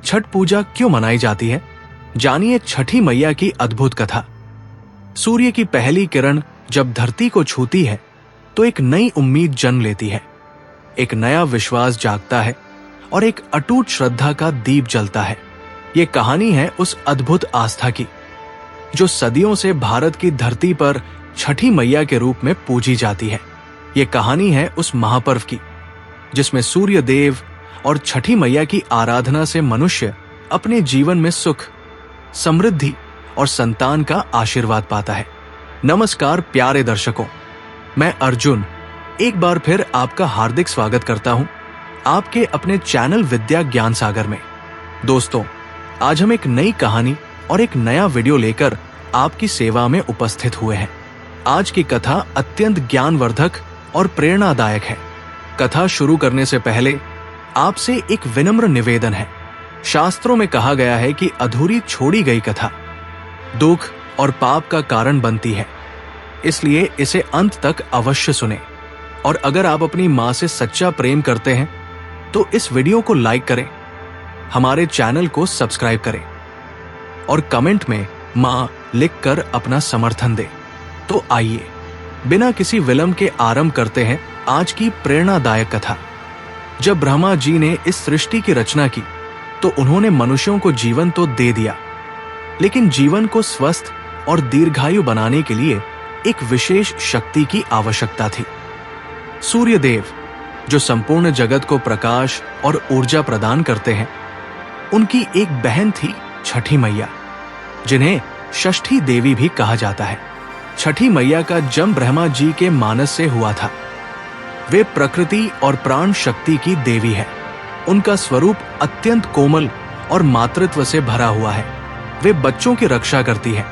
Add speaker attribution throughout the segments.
Speaker 1: छठ पूजा क्यों मनाई जाती है, जानिए छठी मैया की अद्भुत कथा। सूर्य की पहली किरण जब धरती को छूती है तो एक नई उम्मीद जन्म लेती है, एक नया विश्वास जागता है और एक अटूट श्रद्धा का दीप जलता है। ये कहानी है उस अद्भुत आस्था की जो सदियों से भारत की धरती पर छठी मैया के रूप में पूजी जाती है। ये कहानी है उस महापर्व की जिसमें सूर्य देव और छठी मैया की आराधना से मनुष्य अपने जीवन में सुख, समृद्धि और संतान का आशीर्वाद पाता है। नमस्कार प्यारे दर्शकों, मैं अर्जुन एक बार फिर आपका हार्दिक स्वागत करता हूं आपके अपने चैनल विद्या ज्ञान सागर में। दोस्तों, आज हम एक नई कहानी और एक नया वीडियो लेकर आपकी सेवा में उपस्थित हुए हैं। आज की कथा अत्यंत ज्ञानवर्धक और प्रेरणादायक है। कथा शुरू करने से पहले आपसे एक विनम्र निवेदन है। शास्त्रों में कहा गया है कि अधूरी छोड़ी गई कथा दुख और पाप का कारण बनती है, इसलिए इसे अंत तक अवश्य सुने। और अगर आप अपनी माँ से सच्चा प्रेम करते हैं तो इस वीडियो को लाइक करें, हमारे चैनल को सब्सक्राइब करें और कमेंट में माँ लिखकर अपना समर्थन दें। तो आइए बिना किसी विलंब के आरंभ करते हैं आज की प्रेरणादायक कथा। जब ब्रह्मा जी ने इस सृष्टि की रचना की तो उन्होंने मनुष्यों को जीवन तो दे दिया, लेकिन जीवन को स्वस्थ और दीर्घायु बनाने के लिए एक विशेष शक्ति की आवश्यकता थी। सूर्य देव, जो संपूर्ण जगत को प्रकाश और ऊर्जा प्रदान करते हैं, उनकी एक बहन थी छठी मैया, जिन्हें षष्ठी देवी भी कहा जाता है। छठी मैया का जन्म ब्रह्मा जी के मानस से हुआ था। वे प्रकृति और प्राण शक्ति की देवी है। उनका स्वरूप अत्यंत कोमल और मातृत्व से भरा हुआ है। वे बच्चों की रक्षा करती है,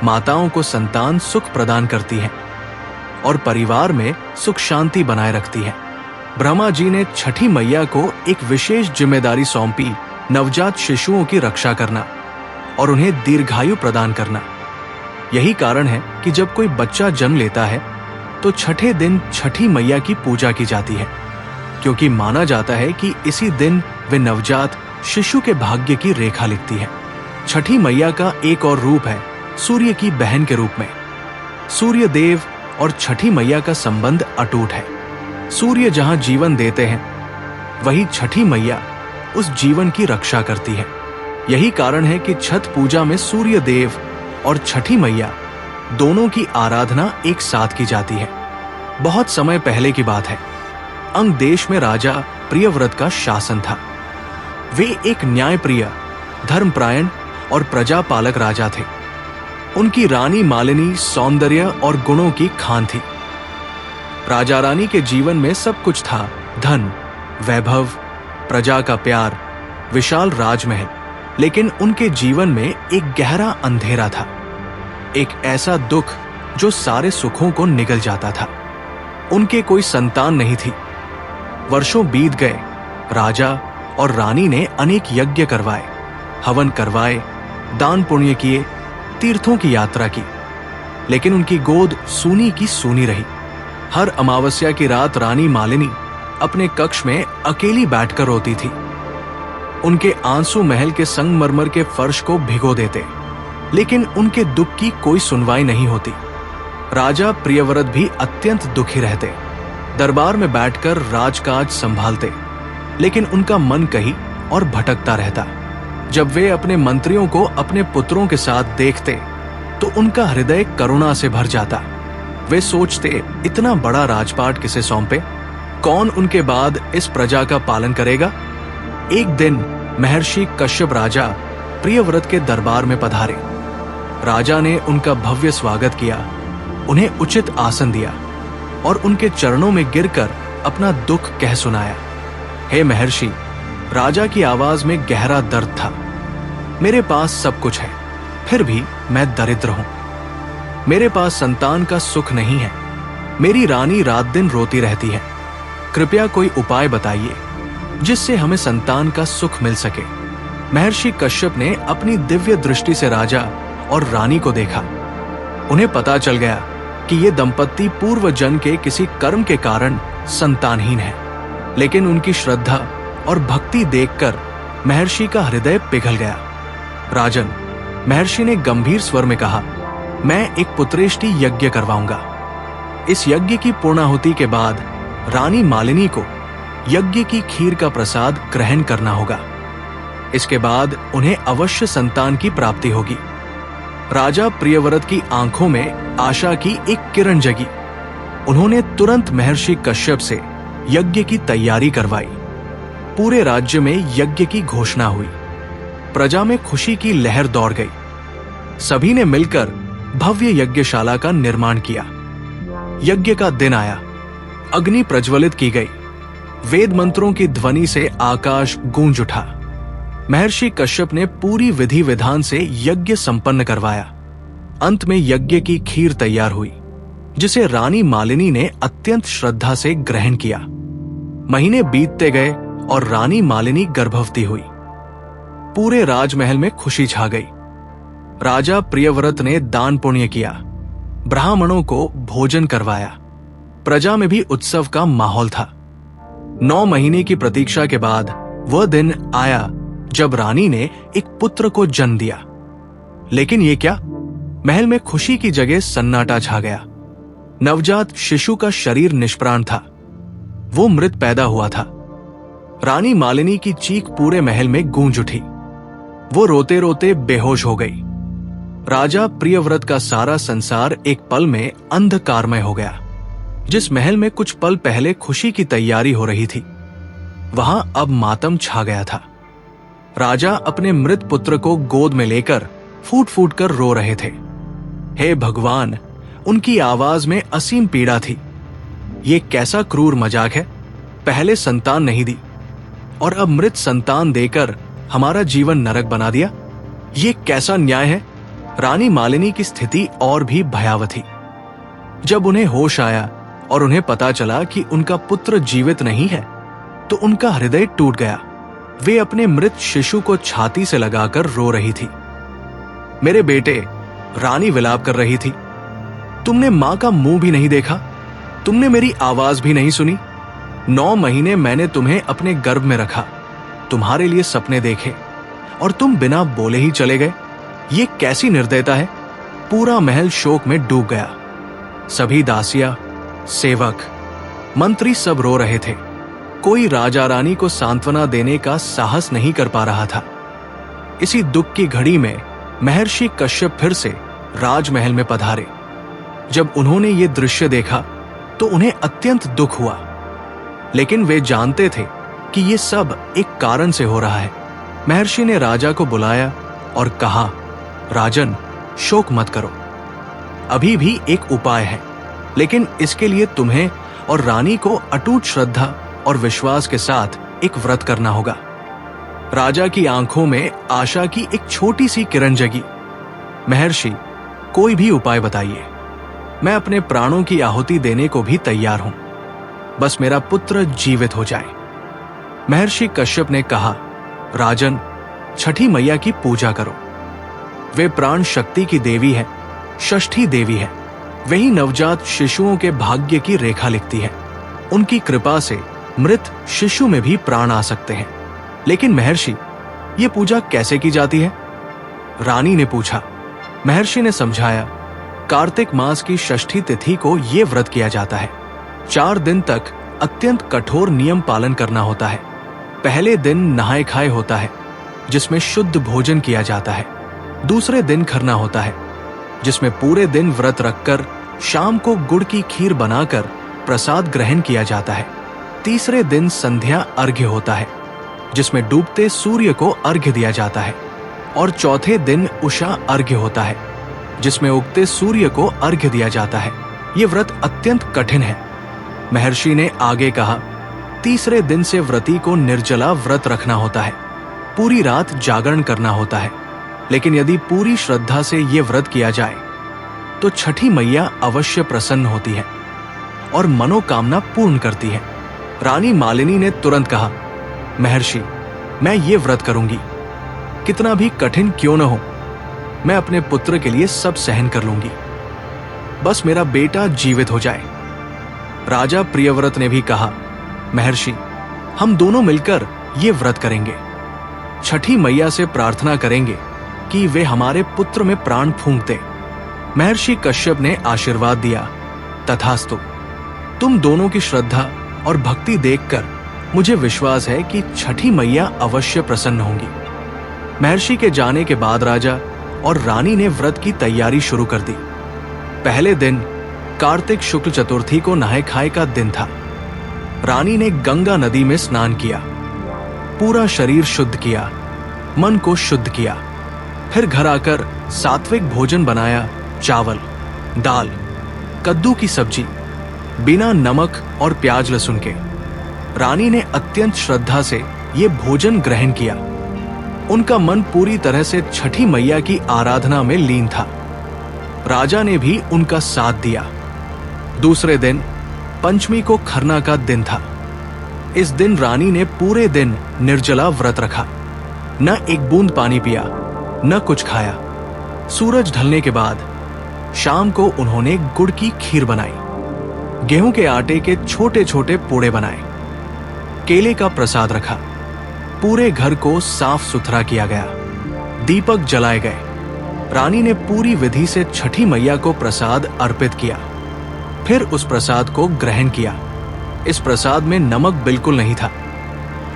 Speaker 1: माताओं को संतान सुख प्रदान करती है और परिवार में सुख शांति बनाए रखती है। ब्रह्मा जी ने छठी मैया को एक विशेष जिम्मेदारी सौंपी, नवजात शिशुओं की रक्षा करना और उन्हें दीर्घायु प्रदान करना। यही कारण है कि जब कोई बच्चा जन्म लेता है तो छठे दिन छठी मैया की पूजा की जाती है, क्योंकि माना जाता है कि इसी दिन वे नवजात शिशु के भाग्य की रेखा लिखती है। छठी मैया का एक और रूप है सूर्य की बहन के रूप में। सूर्य देव और छठी मैया का संबंध अटूट है। सूर्य जहां जीवन देते हैं, वही छठी मैया उस जीवन की रक्षा करती है। यही कारण है कि छठ पूजा में सूर्य देव और छठी मैया दोनों की आराधना एक साथ की जाती है। बहुत समय पहले की बात है। अंग देश में राजा प्रियव्रत का शासन था। वे एक न्यायप्रिय, धर्मपरायण और प्रजापालक राजा थे। उनकी रानी मालिनी सौंदर्य और गुणों की खान थी। राजा रानी के जीवन में सब कुछ था, धन, वैभव, प्रजा का प्यार, विशाल राजमहल। लेकिन उनके जीवन में एक गहरा अंधेरा था, एक ऐसा दुख जो सारे सुखों को निगल जाता था। उनके कोई संतान नहीं थी। वर्षों बीत गए। राजा और रानी ने अनेक यज्ञ करवाए, हवन करवाए, दान पुण्य किए, तीर्थों की यात्रा की, लेकिन उनकी गोद सूनी की सूनी रही। हर अमावस्या की रात रानी मालिनी अपने कक्ष में अकेली बैठकर रोती थी। उनके आंसू महल के संगमरमर के फर्श को भिगो देते, लेकिन उनके दुख की कोई सुनवाई नहीं होती। राजा प्रियव्रत भी अत्यंत दुखी रहते, दरबार में बैठकर राजकाज संभालते, लेकिन उनका मन कहीं और भटकता रहता। जब वे अपने मंत्रियों को अपने पुत्रों के साथ देखते तो उनका हृदय करुणा से भर जाता। वे सोचते, इतना बड़ा राजपाट किसे सौंपे, कौन उनके बाद इस प्रजा का पालन करेगा। एक दिन महर्षि कश्यप राजा प्रियव्रत के दरबार में पधारे। राजा ने उनका भव्य स्वागत किया, उन्हें उचित आसन दिया और उनके चरणों में गिरकर अपना दुख कह सुनाया। हे महर्षि, राजा की आवाज में गहरा दर्द था। मेरे पास सब कुछ है, फिर भी मैं दरिद्र हूं। मेरे पास संतान का सुख नहीं है। मेरी रानी रात दिन रोती रहती है। कृपया कोई उपाय बताइए जिससे हमें संतान का सुख मिल सके। महर्षि कश्यप ने अपनी दिव्य दृष्टि से राजा और रानी को देखा। उन्हें पता चल गया कि ये दंपत्ति पूर्व जन्म के किसी कर्म के कारण संतानहीन है, लेकिन उनकी श्रद्धा और भक्ति देखकर महर्षि का हृदय पिघल गया। राजन, महर्षि ने गंभीर स्वर में कहा, मैं एक पुत्रेष्टि यज्ञ करवाऊंगा। इस यज्ञ की पूर्णाहुति के बाद रानी मालिनी को यज्ञ की खीर का प्रसाद ग्रहण करना होगा। इसके बाद उन्हें अवश्य संतान की प्राप्ति होगी। राजा प्रियव्रत की आंखों में आशा की एक किरण जगी। उन्होंने तुरंत महर्षि कश्यप से यज्ञ की तैयारी करवाई। पूरे राज्य में यज्ञ की घोषणा हुई। प्रजा में खुशी की लहर दौड़ गई। सभी ने मिलकर भव्य यज्ञशाला का निर्माण किया। यज्ञ का दिन आया। अग्नि प्रज्वलित की गई। वेद मंत्रों की ध्वनि से आकाश गूंज उठा। महर्षि कश्यप ने पूरी विधि विधान से यज्ञ संपन्न करवाया। अंत में यज्ञ की खीर तैयार हुई, जिसे रानी मालिनी ने अत्यंत श्रद्धा से ग्रहण किया। महीने बीतते गए और रानी मालिनी गर्भवती हुई। पूरे राजमहल में खुशी छा गई। राजा प्रियव्रत ने दान पुण्य किया, ब्राह्मणों को भोजन करवाया। प्रजा में भी उत्सव का माहौल था। 9 महीने की प्रतीक्षा के बाद वह दिन आया जब रानी ने एक पुत्र को जन्म दिया। लेकिन ये क्या? महल में खुशी की जगह सन्नाटा छा गया। नवजात शिशु का शरीर निष्प्राण था। वो मृत पैदा हुआ था। रानी मालिनी की चीख पूरे महल में गूंज उठी। वो रोते रोते बेहोश हो गई। राजा प्रियव्रत का सारा संसार एक पल में अंधकारमय हो गया। जिस महल में कुछ पल पहले खुशी की तैयारी हो रही थी, वहां अब मातम छा गया था। राजा अपने मृत पुत्र को गोद में लेकर फूट फूट कर रो रहे थे। हे भगवान, उनकी आवाज में असीम पीड़ा थी। ये कैसा क्रूर मजाक है? पहले संतान नहीं दी और अब मृत संतान देकर हमारा जीवन नरक बना दिया। ये कैसा न्याय है? रानी मालिनी की स्थिति और भी भयावह थी। जब उन्हें होश आया और उन्हें पता चला कि उनका पुत्र जीवित नहीं है, तो उनका हृदय टूट गया। वे अपने मृत शिशु को छाती से लगाकर रो रही थी। मेरे बेटे, रानी विलाप कर रही थी, तुमने मां का मुंह भी नहीं देखा, तुमने मेरी आवाज भी नहीं सुनी। 9 महीने मैंने तुम्हें अपने गर्भ में रखा, तुम्हारे लिए सपने देखे, और तुम बिना बोले ही चले गए। ये कैसी निर्दयता है? पूरा महल शोक में डूब गया। सभी दासियां, सेवक, मंत्री सब रो रहे थे। कोई राजा रानी को सांत्वना देने का साहस नहीं कर पा रहा था। इसी दुख की घड़ी में महर्षि कश्यप फिर से राजमहल में पधारे। जब उन्होंने ये दृश्य देखा तो उन्हें अत्यंत दुख हुआ, लेकिन वे जानते थे कि ये सब एक कारण से हो रहा है। महर्षि ने राजा को बुलाया और कहा, राजन, शोक मत करो। अभी भी एक उपाय है, लेकिन इसके लिए तुम्हें और रानी को अटूट श्रद्धा और विश्वास के साथ एक व्रत करना होगा। राजा की आंखों में आशा की एक छोटी सी किरण जगी। महर्षि, कोई भी उपाय बताइए, मैं अपने प्राणों की आहुति देने को भी तैयार हूं, बस मेरा पुत्र जीवित हो जाए। महर्षि कश्यप ने कहा, राजन, छठी मैया की पूजा करो। वे प्राण शक्ति की देवी है, षष्ठी देवी है। वही नवजात शिशुओं के भाग्य की रेखा लिखती है। उनकी कृपा से मृत शिशु में भी प्राण आ सकते हैं। लेकिन महर्षि, ये पूजा कैसे की जाती है? रानी ने पूछा। महर्षि ने समझाया, कार्तिक मास की षष्ठी तिथि को यह व्रत किया जाता है। 4 दिन तक अत्यंत कठोर नियम पालन करना होता है। पहले दिन नहाए खाए होता है, जिसमें शुद्ध भोजन किया जाता है। दूसरे दिन खरना होता है, जिसमें पूरे दिन व्रत रखकर शाम को गुड़ की खीर बनाकर प्रसाद ग्रहण किया जाता है। तीसरे दिन संध्या अर्घ्य होता है, जिसमें डूबते सूर्य को अर्घ्य दिया जाता है। और चौथे दिन उषा अर्घ्य होता है, जिसमें उगते सूर्य को अर्घ्य दिया जाता है। ये व्रत अत्यंत कठिन है। महर्षि ने आगे कहा, तीसरे दिन से व्रती को निर्जला व्रत रखना होता है, पूरी रात जागरण करना होता है। लेकिन यदि पूरी श्रद्धा से ये व्रत किया जाए तो छठी मैया अवश्य प्रसन्न होती है और मनोकामना पूर्ण करती है। रानी मालिनी ने तुरंत कहा, महर्षि, मैं ये व्रत करूंगी, कितना भी कठिन क्यों न हो, मैं अपने पुत्र के लिए सब सहन कर लूंगी, बस मेरा बेटा जीवित हो जाए। राजा प्रियव्रत ने भी कहा, महर्षि, हम दोनों मिलकर ये व्रत करेंगे। छठी मैया से प्रार्थना करेंगे कि वे हमारे पुत्र में प्राण फूंक दे। महर्षि कश्यप ने आशीर्वाद दिया, तथास्तु। तुम दोनों की श्रद्धा और भक्ति देखकर मुझे विश्वास है कि छठी मैया अवश्य प्रसन्न होंगी। महर्षि के जाने के बाद राजा और रानी ने व्रत की तैयारी शुरू कर दी। पहले दिन कार्तिक शुक्ल चतुर्थी को नहाय खाए का दिन था। रानी ने गंगा नदी में स्नान किया, पूरा शरीर शुद्ध किया, मन को शुद्ध किया। फिर घर आकर सात्विक भोजन बनाया, चावल, दाल, कद्दू की सब्जी, बिना नमक और प्याज लहसुन के। रानी ने अत्यंत श्रद्धा से ये भोजन ग्रहण किया। उनका मन पूरी तरह से छठी मैया की आराधना में लीन था। राजा ने भी उनका साथ दिया। दूसरे दिन पंचमी को खरना का दिन था। इस दिन रानी ने पूरे दिन निर्जला व्रत रखा, न एक बूंद पानी पिया, न कुछ खाया। सूरज ढलने के बाद शाम को उन्होंने गुड़ की खीर बनाई, गेहूं के आटे के छोटे छोटे पूड़े बनाए, केले का प्रसाद रखा। पूरे घर को साफ सुथरा किया गया, दीपक जलाए गए। रानी ने पूरी विधि से छठी मैया को प्रसाद अर्पित किया, फिर उस प्रसाद को ग्रहण किया। इस प्रसाद में नमक बिल्कुल नहीं था,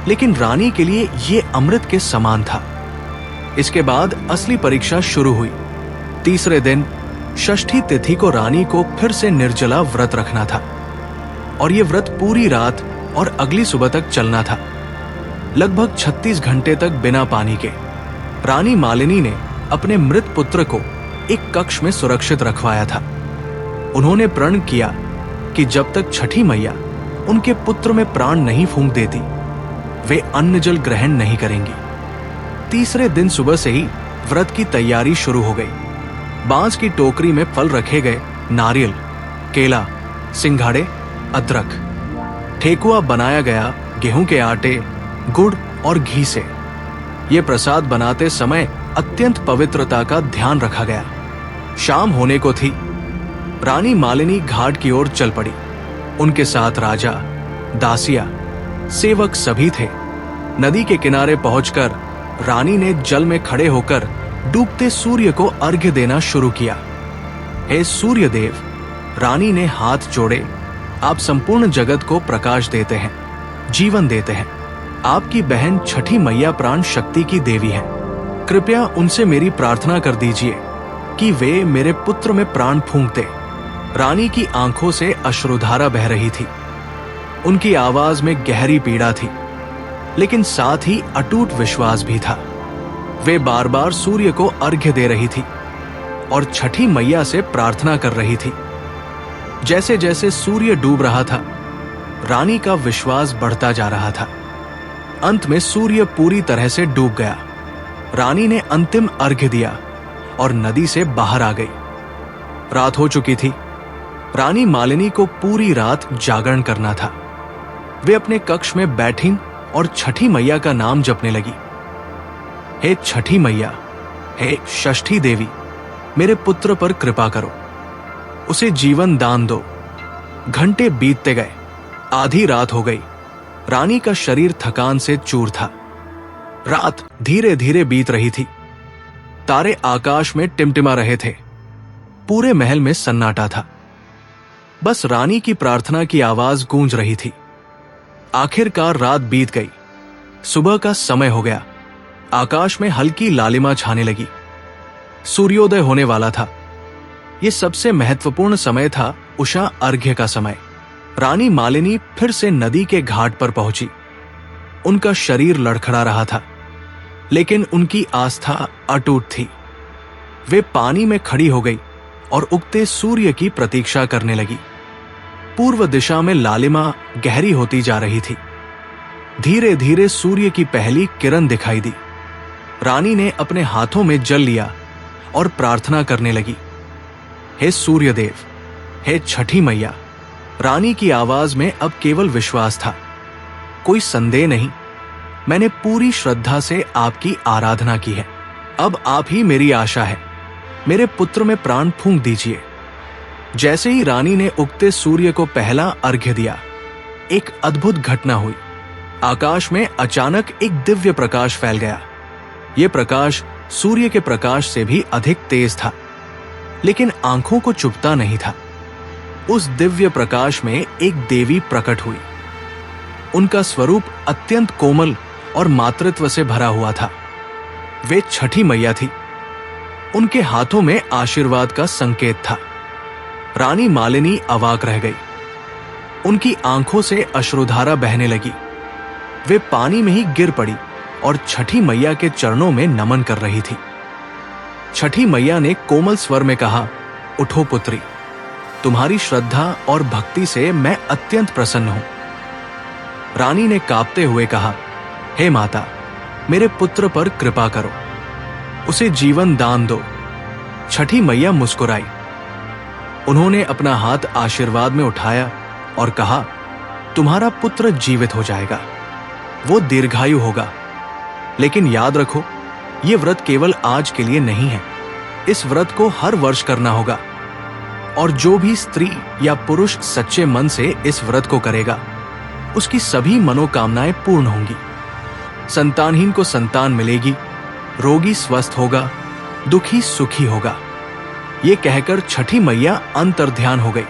Speaker 1: लेकिन रानी के लिए यह अमृत के समान था। इसके बाद असली परीक्षा शुरू हुई। तीसरे दिन षष्ठी तिथि को रानी को फिर से निर्जला व्रत रखना था, और यह व्रत पूरी रात और अगली सुबह तक चलना था, लगभग 36 घंटे तक बिना पानी के। रानी मालिनी ने अपने मृत पुत्र को एक कक्ष में सुरक्षित रखवाया था। उन्होंने प्रण किया कि जब तक छठी मैया उनके पुत्र में प्राण नहीं फूंक देती, वे अन्न जल ग्रहण नहीं करेंगी। तीसरे दिन सुबह से ही व्रत की तैयारी शुरू हो गई। बांस की टोकरी में फल रखे गए, नारियल, केला, सिंघाड़े, अदरक। ठेकुआ बनाया गया गेहूं के आटे, गुड़ और घी से। यह प्रसाद बनाते समय अत्यंत पवित्रता का ध्यान रखा गया। शाम होने को थी। रानी मालिनी घाट की ओर चल पड़ी। उनके साथ राजा, दासिया, सेवक सभी थे। नदी के किनारे पहुंचकर रानी ने जल में खड़े होकर डूबते सूर्य को अर्घ्य देना शुरू किया। हे सूर्य देव, रानी ने हाथ जोड़े, आप संपूर्ण जगत को प्रकाश देते हैं, जीवन देते हैं। आपकी बहन छठी मैया प्राण शक्ति की देवी है। कृपया उनसे मेरी प्रार्थना कर दीजिए कि वे मेरे पुत्र में प्राण फूंक दे। रानी की आंखों से अश्रुधारा बह रही थी। उनकी आवाज में गहरी पीड़ा थी, लेकिन साथ ही अटूट विश्वास भी था। वे बार बार सूर्य को अर्घ्य दे रही थी और छठी मैया से प्रार्थना कर रही थी। जैसे जैसे सूर्य डूब रहा था, रानी का विश्वास बढ़ता जा रहा था। अंत में सूर्य पूरी तरह से डूब गया। रानी ने अंतिम अर्घ्य दिया और नदी से बाहर आ गई। रात हो चुकी थी। रानी मालिनी को पूरी रात जागरण करना था। वे अपने कक्ष में बैठी और छठी मैया का नाम जपने लगी। हे छठी मैया, हे षष्ठी देवी, मेरे पुत्र पर कृपा करो, उसे जीवन दान दो। घंटे बीतते गए, आधी रात हो गई। रानी का शरीर थकान से चूर था। रात धीरे धीरे बीत रही थी। तारे आकाश में टिमटिमा रहे थे। पूरे महल में सन्नाटा था। बस रानी की प्रार्थना की आवाज गूंज रही थी। आखिरकार रात बीत गई। सुबह का समय हो गया। आकाश में हल्की लालिमा छाने लगी। सूर्योदय होने वाला था। यह सबसे महत्वपूर्ण समय था, उषा अर्घ्य का समय। रानी मालिनी फिर से नदी के घाट पर पहुंची। उनका शरीर लड़खड़ा रहा था, लेकिन उनकी आस्था अटूट थी। वे पानी में खड़ी हो गई और उगते सूर्य की प्रतीक्षा करने लगी। पूर्व दिशा में लालिमा गहरी होती जा रही थी। धीरे धीरे सूर्य की पहली किरण दिखाई दी। रानी ने अपने हाथों में जल लिया और प्रार्थना करने लगी। हे सूर्य देव, हे छठी मैया। रानी की आवाज में अब केवल विश्वास था, कोई संदेह नहीं। मैंने पूरी श्रद्धा से आपकी आराधना की है। अब आप ही मेरी आशा है। मेरे पुत्र में प्राण फूंक दीजिए। जैसे ही रानी ने उगते सूर्य को पहला अर्घ्य दिया, एक अद्भुत घटना हुई। आकाश में अचानक एक दिव्य प्रकाश फैल गया। ये प्रकाश सूर्य के प्रकाश से भी अधिक तेज था, लेकिन आंखों को चुभता नहीं था। उस दिव्य प्रकाश में एक देवी प्रकट हुई। उनका स्वरूप अत्यंत कोमल और मातृत्व से भरा हुआ था। वे छठी मैया थी। उनके हाथों में आशीर्वाद का संकेत था। रानी मालिनी अवाक रह गई। उनकी आंखों से अश्रुधारा बहने लगी। वे पानी में ही गिर पड़ी और छठी मैया के चरणों में नमन कर रही थी। छठी मैया ने कोमल स्वर में कहा, उठो पुत्री, तुम्हारी श्रद्धा और भक्ति से मैं अत्यंत प्रसन्न हूं। रानी ने कांपते हुए कहा, हे माता, मेरे पुत्र पर कृपा करो, उसे जीवन दान दो। छठी मैया मुस्कुराई। उन्होंने अपना हाथ आशीर्वाद में उठाया और कहा, तुम्हारा पुत्र जीवित हो जाएगा, वो दीर्घायु होगा। लेकिन याद रखो, ये व्रत केवल आज के लिए नहीं है। इस व्रत को हर वर्ष करना होगा, और जो भी स्त्री या पुरुष सच्चे मन से इस व्रत को करेगा, उसकी सभी मनोकामनाएं पूर्ण होंगी। संतानहीन को संतान मिलेगी, रोगी स्वस्थ होगा, दुखी सुखी होगा। ये कहकर छठी मैया अंतर्ध्यान हो गई,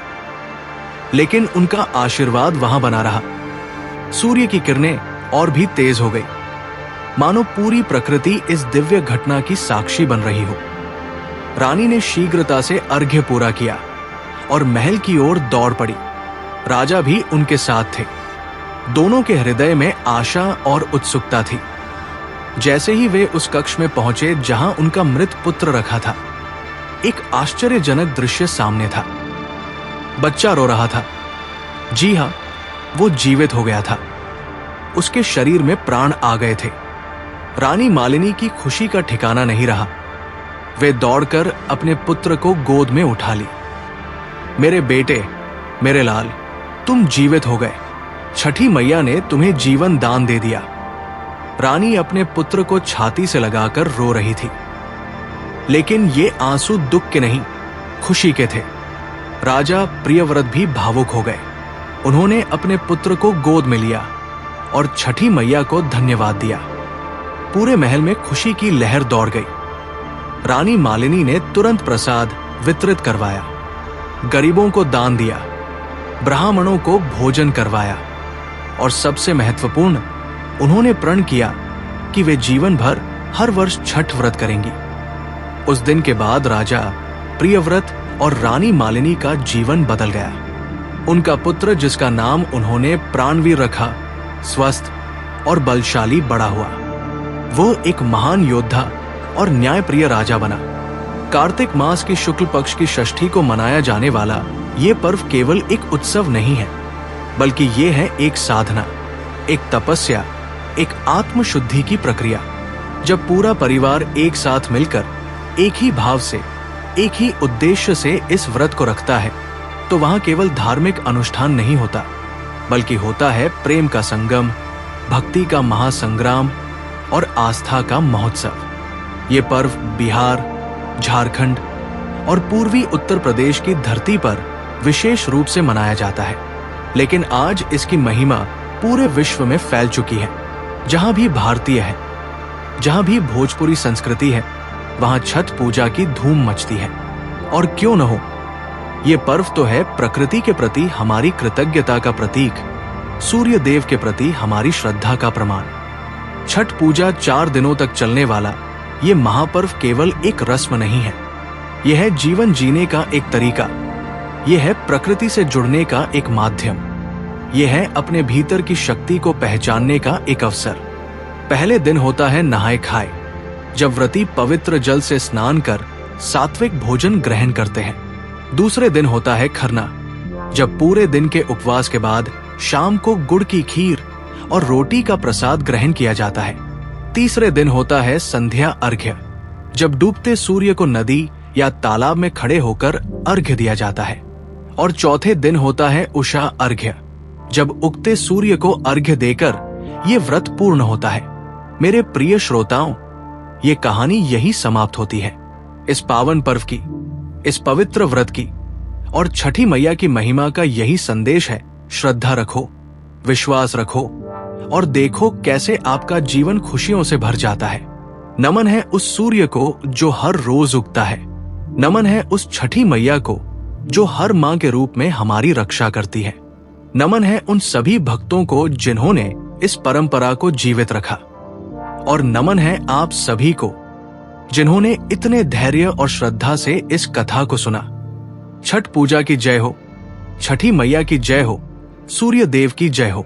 Speaker 1: लेकिन उनका आशीर्वाद वहां बना रहा। सूर्य की किरणें और भी तेज हो गई, मानो पूरी प्रकृति इस दिव्य घटना की साक्षी बन रही हो। रानी ने शीघ्रता से अर्घ्य पूरा किया और महल की ओर दौड़ पड़ी। राजा भी उनके साथ थे। दोनों के हृदय में आशा और उत्सुकता थी। जैसे ही वे उस कक्ष में पहुंचे जहां उनका मृत पुत्र रखा था, एक आश्चर्यजनक दृश्य सामने था। बच्चा रो रहा था। जी हां, वो जीवित हो गया था। उसके शरीर में प्राण आ गए थे। रानी मालिनी की खुशी का ठिकाना नहीं रहा। वे दौड़कर अपने पुत्र को गोद में उठा ली। मेरे बेटे, मेरे लाल, तुम जीवित हो गए। छठी मैया ने तुम्हें जीवन दान दे दिया। रानी अपने पुत्र को छाती से लगाकर रो रही थी, लेकिन ये आंसू दुख के नहीं, खुशी के थे। राजा प्रियव्रत भी भावुक हो गए। उन्होंने अपने पुत्र को गोद में लिया और छठी मैया को धन्यवाद दिया। पूरे महल में खुशी की लहर दौड़ गई। रानी मालिनी ने तुरंत प्रसाद वितरित करवाया, गरीबों को दान दिया, ब्राह्मणों को भोजन करवाया, और सबसे महत्वपूर्ण, उन्होंने प्रण किया कि वे जीवन भर हर वर्ष छठ व्रत करेंगी। उस दिन के बाद राजा प्रियव्रत और रानी मालिनी का जीवन बदल गया। उनका पुत्र, जिसका नाम उन्होंने प्राणवीर रखा, स्वस्थ और बलशाली बड़ा हुआ। वो एक महान योद्धा और न्यायप्रिय राजा बना। कार्तिक मास की शुक्ल पक्ष की षष्ठी को मनाया जाने वाला ये पर्व केवल एक उत्सव नहीं है, बल्कि ये है एक साधना, एक तपस्या, एक आत्मशुद्धि की प्रक्रिया। जब पूरा परिवार एक साथ मिलकर एक ही भाव से, एक ही उद्देश्य से इस व्रत को रखता है, तो वहां केवल धार्मिक अनुष्ठान नहीं होता, बल्कि होता है प्रेम का संगम, भक्ति का महासंग्राम और आस्था का महोत्सव। ये पर्व बिहार, झारखंड और पूर्वी उत्तर प्रदेश की धरती पर विशेष रूप से मनाया जाता है, लेकिन आज इसकी महिमा पूरे विश्व में फैल चुकी है। जहां भी भारतीय है, जहां भी भोजपुरी संस्कृति है, वहां छठ पूजा की धूम मचती है। और क्यों न हो, ये पर्व तो है प्रकृति के प्रति हमारी कृतज्ञता का प्रतीक, सूर्य देव के प्रति हमारी श्रद्धा का प्रमाण। छठ पूजा 4 दिनों तक चलने वाला ये महापर्व केवल एक रस्म नहीं है, यह है जीवन जीने का एक तरीका, यह है प्रकृति से जुड़ने का एक माध्यम, यह है अपने भीतर की शक्ति को पहचानने का एक अवसर। पहले दिन होता है नहाए खाए, जब व्रती पवित्र जल से स्नान कर सात्विक भोजन ग्रहण करते हैं। दूसरे दिन होता है खरना, जब पूरे दिन के उपवास के बाद शाम को गुड़ की खीर और रोटी का प्रसाद ग्रहण किया जाता है। तीसरे दिन होता है संध्या अर्घ्य, जब डूबते सूर्य को नदी या तालाब में खड़े होकर अर्घ्य दिया जाता है। और चौथे दिन होता है उषा अर्घ्य, जब उगते सूर्य को अर्घ्य देकर ये व्रत पूर्ण होता है। मेरे प्रिय श्रोताओं, ये कहानी यही समाप्त होती है। इस पावन पर्व की, इस पवित्र व्रत की और छठी मैया की महिमा का यही संदेश है। श्रद्धा रखो, विश्वास रखो और देखो कैसे आपका जीवन खुशियों से भर जाता है। नमन है उस सूर्य को जो हर रोज उगता है। नमन है उस छठी मैया को जो हर मां के रूप में हमारी रक्षा करती है। नमन है उन सभी भक्तों को जिन्होंने इस परंपरा को जीवित रखा। और नमन है आप सभी को जिन्होंने इतने धैर्य और श्रद्धा से इस कथा को सुना। छठ पूजा की जय हो, छठी मैया की जय हो, सूर्य देव की जय हो।